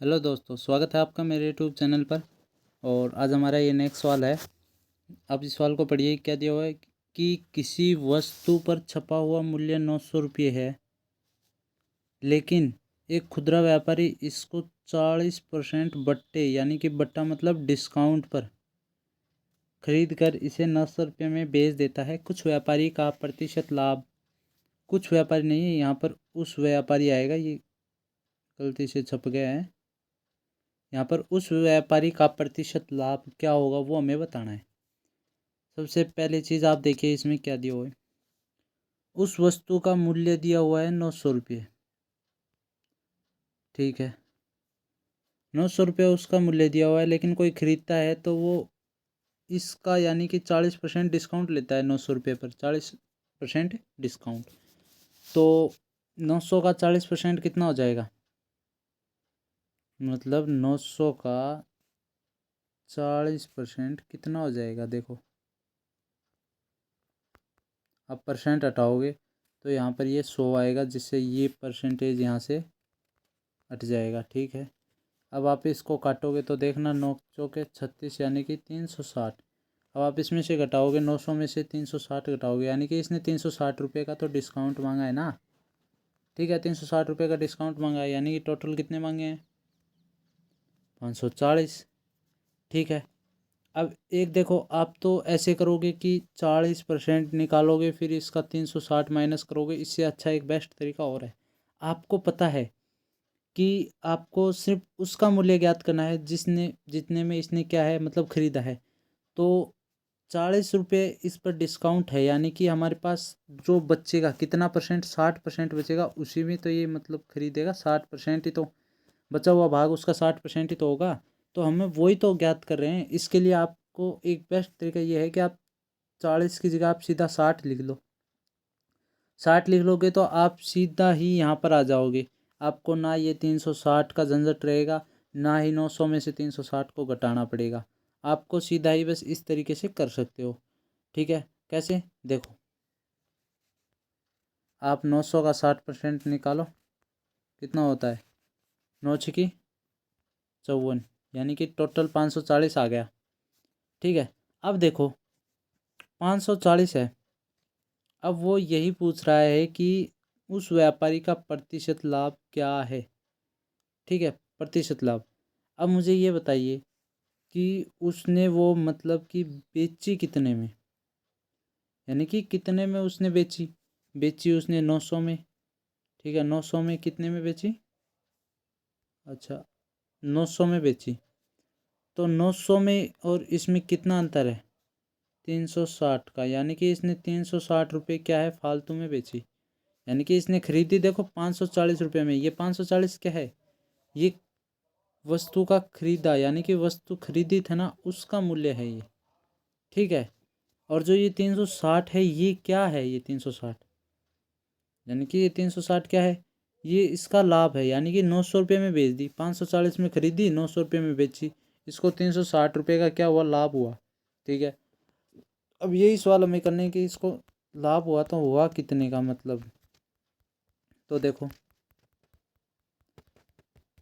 Hello दोस्तों, स्वागत है आपका मेरे यूट्यूब चैनल पर। और आज हमारा ये नेक्स्ट सवाल है। आप इस सवाल को पढ़िए। क्या दिया हुआ है कि किसी वस्तु पर छपा हुआ मूल्य 900 रुपये है, लेकिन एक खुदरा व्यापारी इसको 40% बट्टे यानी कि बट्टा मतलब डिस्काउंट पर खरीद कर इसे 900 रुपये में बेच देता है। कुछ व्यापारी का प्रतिशत लाभ, कुछ व्यापारी नहीं है, यहाँ पर उस व्यापारी आएगा, ये गलती से छप गया है। यहाँ पर उस व्यापारी का प्रतिशत लाभ क्या होगा वो हमें बताना है। सबसे पहले चीज़ आप देखिए इसमें क्या दिया हुआ है। उस वस्तु का मूल्य दिया हुआ है 900 रुपये। ठीक है, 900 रुपये उसका मूल्य दिया हुआ है, लेकिन कोई खरीदता है तो वो इसका यानी कि 40% डिस्काउंट लेता है। 900 रुपये पर 40% डिस्काउंट, तो 900 का 40% कितना हो जाएगा? मतलब 900 का 40% कितना हो जाएगा? देखो, आप परसेंट हटाओगे तो यहाँ पर ये 100 आएगा, जिससे ये परसेंटेज यहाँ से हट जाएगा। ठीक है, अब आप इसको काटोगे तो देखना 9 चौके 36 यानी कि 360। अब आप इसमें से घटाओगे, 900 में से 360 घटाओगे, यानी कि इसने 360 रुपये का तो डिस्काउंट मांगा है ना। ठीक है, 360 रुपये का डिस्काउंट मांगा है, यानी कि टोटल कितने मांगे हैं? 540। ठीक है, अब एक देखो, आप तो ऐसे करोगे कि 40% निकालोगे, फिर इसका 360 माइनस करोगे। इससे अच्छा एक बेस्ट तरीका और है। आपको पता है कि आपको सिर्फ उसका मूल्य ज्ञात करना है जिसने जितने में इसने क्या है मतलब ख़रीदा है। तो 40 रुपये इस पर डिस्काउंट है, यानी कि हमारे पास जो बचेगा कितना परसेंट, 60% बचेगा। उसी में तो ये मतलब खरीदेगा, 60% ही तो बचा हुआ भाग उसका 60% ही तो होगा। तो हमें वही तो ज्ञात कर रहे हैं। इसके लिए आपको एक बेस्ट तरीका ये है कि आप 40 की जगह आप सीधा 60 लिख लो। 60 लिख लोगे तो आप सीधा ही यहाँ पर आ जाओगे। आपको ना ये 360 का झंझट रहेगा, ना ही 900 में से 360 को घटाना पड़ेगा। आपको सीधा ही बस इस तरीके से कर सकते हो। ठीक है, कैसे? देखो, आप 900 का 60% निकालो, कितना होता है? 9 छकी 54, यानी कि टोटल 540 आ गया। ठीक है, अब देखो 540 है। अब वो यही पूछ रहा है कि उस व्यापारी का प्रतिशत लाभ क्या है। ठीक है, प्रतिशत लाभ। अब मुझे ये बताइए कि उसने वो मतलब कि बेची कितने में, यानी कि कितने में उसने बेची। बेची उसने 900 में। ठीक है, 900 में कितने में बेची? अच्छा, 900 में बेची। तो 900 में और इसमें कितना अंतर है? 360 का, यानी कि इसने 360 रुपये क्या है फालतू में बेची। यानी कि इसने खरीदी देखो 540 रुपये में। ये 540 क्या है? ये वस्तु का खरीदा, यानी कि वस्तु खरीदी था ना, उसका मूल्य है ये। ठीक है, और जो ये 360 है ये क्या है? ये 360 यानी कि ये 360 क्या है? ये इसका लाभ है, यानी कि 900 रुपये में बेच दी। 540 में खरीदी, 900 रुपये में बेची, इसको 360 रुपये का क्या हुआ? लाभ हुआ। ठीक है, अब यही सवाल हमें करने कि इसको लाभ हुआ तो हुआ कितने का मतलब। तो देखो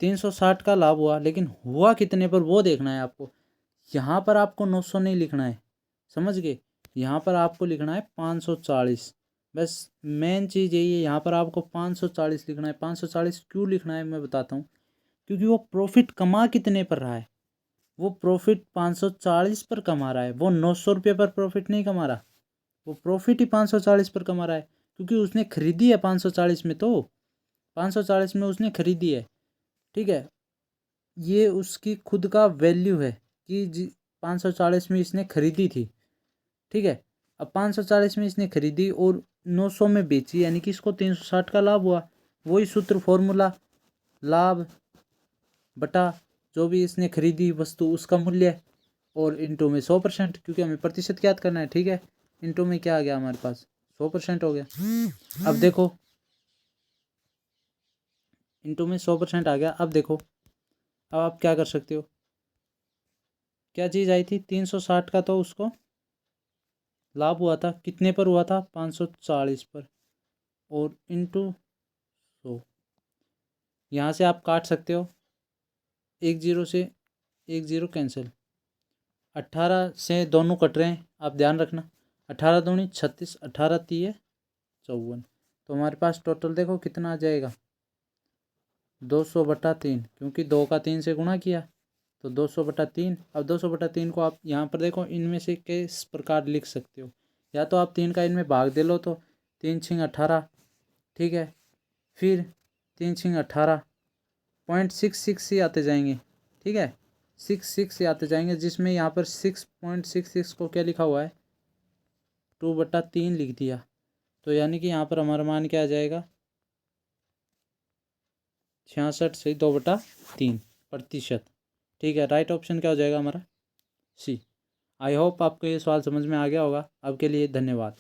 360 का लाभ हुआ, लेकिन हुआ कितने पर वो देखना है आपको। यहाँ पर आपको 900 नहीं लिखना है, समझ गए? यहाँ पर आपको लिखना है 540। बस मेन चीज़ यही है, यहाँ पर आपको 540 लिखना है। 540 क्यों लिखना है मैं बताता हूँ। क्योंकि वो प्रॉफिट कमा कितने पर रहा है? वो प्रॉफिट 540 पर कमा रहा है। वो 900 रुपये पर प्रॉफिट नहीं कमा रहा, वो प्रॉफिट ही 540 पर कमा रहा है। क्योंकि उसने खरीदी है 540 में, तो 540 में उसने खरीदी है। ठीक है, ये उसकी खुद का वैल्यू है कि 540 में इसने खरीदी थी। ठीक है, अब 540 में इसने खरीदी और 900 में बेची, यानी कि इसको 360 का लाभ हुआ। वही सूत्र फॉर्मूला, लाभ बटा जो भी इसने खरीदी वस्तु उसका मूल्य, और इंटू में 100%, क्योंकि हमें प्रतिशत याद करना है। ठीक है, इंटू में क्या आ गया हमारे पास? 100% हो गया। अब देखो, इंटू में 100% आ गया। अब देखो, अब आप क्या कर सकते हो। क्या चीज़ आई थी? 360 का तो उसको लाभ हुआ था, कितने पर हुआ था? 540 पर, और इंटू 100। यहाँ से आप काट सकते हो, एक जीरो से एक जीरो कैंसिल, 18 से दोनों कट रहे हैं, आप ध्यान रखना। 18 दूनी 36, 18 तीय 54। तो हमारे पास टोटल देखो कितना आ जाएगा, 200/3, क्योंकि 2 का 3 से गुणा किया तो 200/3। अब 200/3 को आप यहाँ पर देखो इनमें से किस प्रकार लिख सकते हो, या तो आप 3 का इनमें भाग दे लो तो 3 छिंग 18, ठीक है, फिर 3 छिंग 18, 0.66 ही आते जाएंगे, ठीक है, 66 ही आते जाएंगे, जिसमें यहाँ पर 6.66 को क्या लिखा हुआ है, 2/3 लिख दिया। तो यानी कि यहाँ पर हमारा मान क्या आ जाएगा, 66 से 2/3%। ठीक है, राइट ऑप्शन क्या हो जाएगा हमारा, सी। आई होप आपको ये सवाल समझ में आ गया होगा। अब के लिए धन्यवाद।